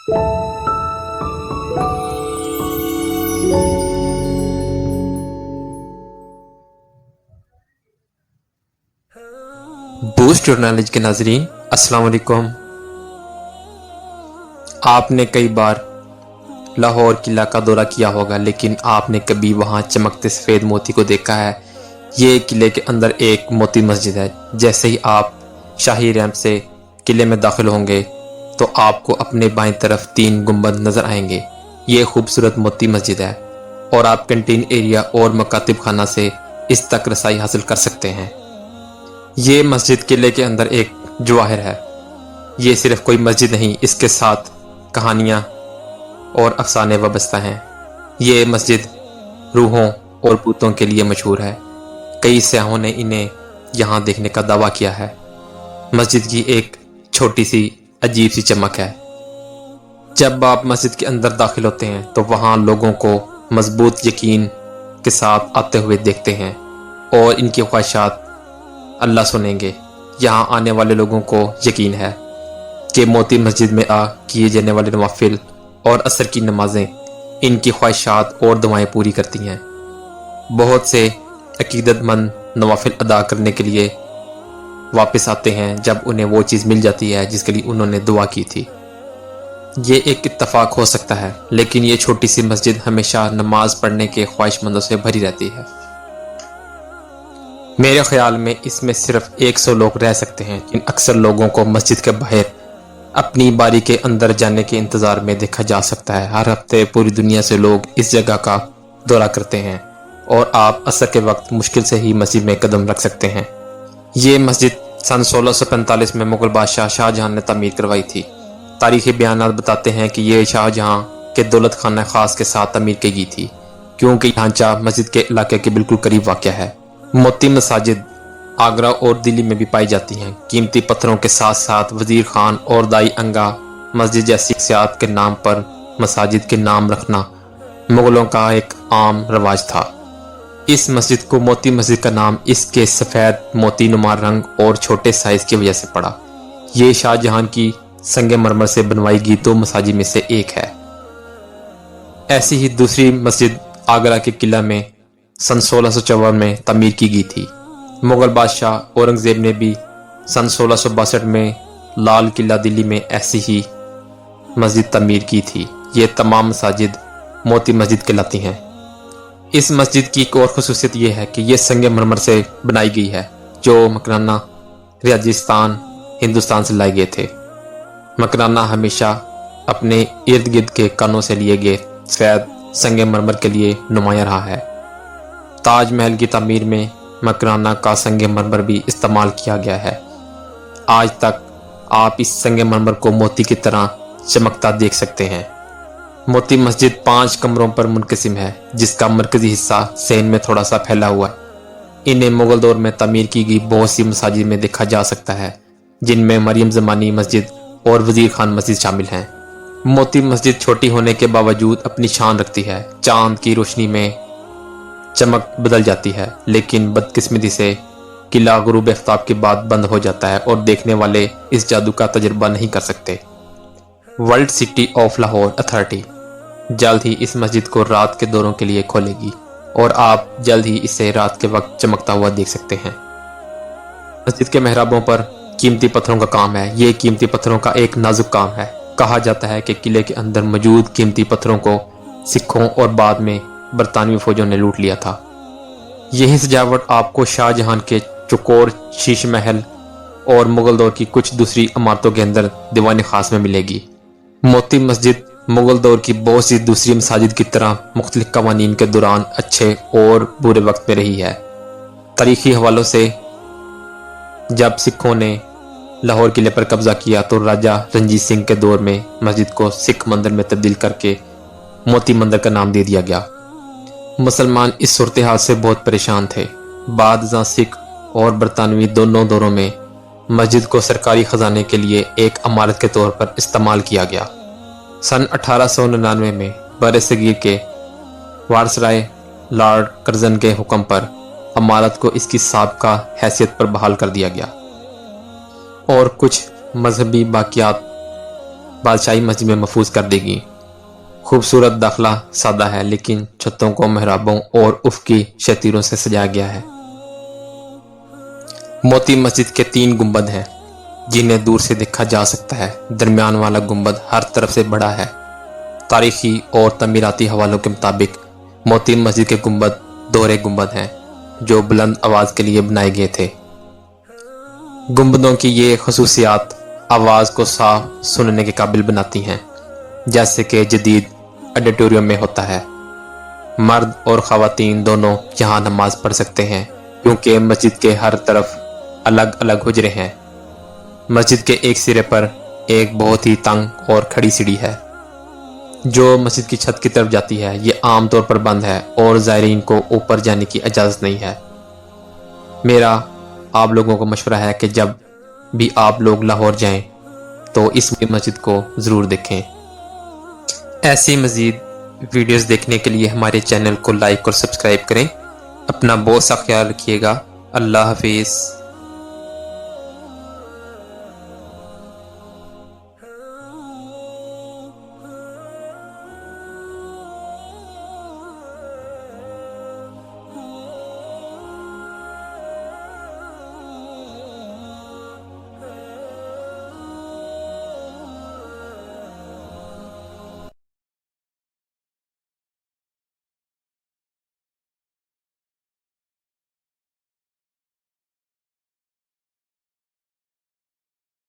Boost और knowledge के नाजरीन, अस्सलाम वालेकुम। आपने कई बार लाहौर किला का दौरा किया होगा, लेकिन आपने कभी वहां चमकते सफ़ेद मोती को देखा है? ये किले के अंदर एक मोती मस्जिद है। जैसे ही आप शाही रैंप से किले में दाखिल होंगे तो आपको अपने बाएं तरफ 3 गुंबद नज़र आएंगे। ये खूबसूरत मोती मस्जिद है और आप कैंटीन एरिया और मकातिब खाना से इस तक रसाई हासिल कर सकते हैं। ये मस्जिद किले के अंदर एक जवाहिर है। ये सिर्फ कोई मस्जिद नहीं, इसके साथ कहानियाँ और अफसाने वाबस्ता हैं। ये मस्जिद रूहों और भूतों के लिए मशहूर है। कई सयाहों ने इन्हें यहाँ देखने का दावा किया है। मस्जिद की एक छोटी सी अजीब सी चमक है। जब आप मस्जिद के अंदर दाखिल होते हैं तो वहाँ लोगों को मजबूत यकीन के साथ आते हुए देखते हैं और इनकी ख्वाहिशात अल्लाह सुनेंगे। यहाँ आने वाले लोगों को यकीन है कि मोती मस्जिद में आ किए जाने वाले नवाफिल और असर की नमाजें इनकी ख्वाहिशात और दुआएं पूरी करती हैं। बहुत से अकीदतमंद नवाफिल अदा करने के लिए वापस आते हैं जब उन्हें वो चीज़ मिल जाती है जिसके लिए उन्होंने दुआ की थी। ये एक इत्तफाक हो सकता है, लेकिन ये छोटी सी मस्जिद हमेशा नमाज पढ़ने के ख्वाहिशमंदों से भरी रहती है। मेरे ख्याल में इसमें सिर्फ 100 लोग रह सकते हैं, लेकिन अक्सर लोगों को मस्जिद के बाहर अपनी बारी के अंदर जाने के इंतज़ार में देखा जा सकता है। हर हफ्ते पूरी दुनिया से लोग इस जगह का दौरा करते हैं और आप असर के वक्त मुश्किल से ही मस्जिद में कदम रख सकते हैं। ये मस्जिद सन 1645 में मुगल बादशाह शाहजहां ने तामीर करवाई थी। तारीखी बयानात बताते हैं कि ये शाहजहां के दौलत खाना खास के साथ तामीर की गई थी, क्योंकि ढांचा मस्जिद के इलाके के बिल्कुल करीब वाक़ है। मोती मसाजिद आगरा और दिल्ली में भी पाई जाती हैं। कीमती पत्थरों के साथ साथ वजीर खान और दाई अंगा मस्जिद जैसी शख्सियात के नाम पर मसाजिद के नाम रखना मुगलों का एक आम रवाज था। इस मस्जिद को मोती मस्जिद का नाम इसके सफ़ेद मोती नुमा रंग और छोटे साइज की वजह से पड़ा। ये शाहजहां की संगे मरमर से बनवाई गई 2 मसाजिद में से एक है। ऐसी ही दूसरी मस्जिद आगरा के किला में सन 1654 में तामीर की गई थी। मुगल बादशाह औरंगजेब ने भी सन 1662 में लाल किला दिल्ली में ऐसी ही मस्जिद तामीर की थी। ये तमाम मसाजिद मोती मस्जिद कहलाती हैं। इस मस्जिद की एक और खुसूसियत यह है कि यह संगे मरमर से बनाई गई है, जो मकराना राजस्थान हिंदुस्तान से लाए गए थे। मकराना हमेशा अपने इर्द गिर्द के कानों से लिए गए सफ़ेद संगे मरमर के लिए नुमाया रहा है। ताजमहल की तामीर में मकराना का संगे मरमर भी इस्तेमाल किया गया है। आज तक आप इस संगे मरमर को मोती की तरह चमकता देख सकते हैं। मोती मस्जिद 5 कमरों पर मुनक़सिम है, जिसका मरकजी हिस्सा सेन में थोड़ा सा फैला हुआ है। इन्हें मुगल दौर में तामीर की गई बहुत सी मसाजिद में देखा जा सकता है, जिनमें मरियम ज़मानी मस्जिद और वजीर खान मस्जिद शामिल हैं। मोती मस्जिद छोटी होने के बावजूद अपनी शान रखती है। चांद की रोशनी में चमक बदल जाती है, लेकिन बदकिस्मती से किला गुरूब आफ्ताब के बाद बंद हो जाता है और देखने वाले इस जादू का तजुर्बा नहीं कर सकते। World city of Lahore authority जल्द ही इस मस्जिद को रात के दौरों के लिए खोलेगी और आप जल्द ही इसे रात के वक्त चमकता हुआ देख सकते हैं। मस्जिद के मेहराबों पर कीमती पत्थरों का काम है। ये कीमती पत्थरों का एक नाजुक काम है। कहा जाता है कि किले के अंदर मौजूद कीमती पत्थरों को सिखों और बाद में बरतानवी फौजों ने लूट लिया था। यही सजावट आपको शाहजहां के चौकोर शीश महल और मुगल दौर की कुछ दूसरी इमारतों के अंदर दीवान खास में मिलेगी। मोती मस्जिद मुगल दौर की बहुत सी दूसरी मसाजिद की तरह मुख्तलिफ कवानीन के दौरान अच्छे और बुरे वक्त में रही है। तारीखी हवालों से जब सिखों ने लाहौर किले पर कब्जा किया तो राजा रंजीत सिंह के दौर में मस्जिद को सिख मंदिर में तब्दील करके मोती मंदिर का नाम दे दिया गया। मुसलमान इस सूरत हाल से बहुत परेशान थे। बाद सिख और बरतानवी दोनों दौरों में मस्जिद को सरकारी खजाने के लिए एक इमारत के तौर पर इस्तेमाल किया गया। सन 1899 में बरसगीर के वारसराय लॉर्ड कर्जन के हुक्म पर इमारत को इसकी साबका हैसियत पर बहाल कर दिया गया और कुछ मजहबी बाकियात बादशाही मस्जिद में महफूज कर देगी। खूबसूरत दाखला सादा है, लेकिन छतों को मेहराबों और उफ़क़ी शतीरों से सजाया गया है। मोती मस्जिद के 3 गुंबद हैं जिन्हें दूर से देखा जा सकता है। दरमियान वाला गुंबद हर तरफ से बड़ा है। तारीखी और तमीराती हवालों के मुताबिक मोती मस्जिद के गुंबद दोहरे गुंबद हैं जो बुलंद आवाज़ के लिए बनाए गए थे। गुंबदों की ये खसूसियात आवाज़ को साफ सुनने के काबिल बनाती हैं, जैसे कि जदीद ऑडिटोरियम में होता है। मर्द और ख़वातीन दोनों यहाँ नमाज पढ़ सकते हैं क्योंकि मस्जिद के हर तरफ अलग अलग हुजरे हैं। मस्जिद के एक सिरे पर एक बहुत ही तंग और खड़ी सीढ़ी है जो मस्जिद की छत की तरफ जाती है। ये आम तौर पर बंद है और ज़ायरीन को ऊपर जाने की इजाज़त नहीं है। मेरा आप लोगों को मशवरा है कि जब भी आप लोग लाहौर जाएं तो इस मस्जिद को ज़रूर देखें। ऐसी मज़ीद वीडियोस देखने के लिए हमारे चैनल को लाइक और सब्सक्राइब करें। अपना बहुत सा ख्याल रखिएगा। अल्लाह हाफिज़।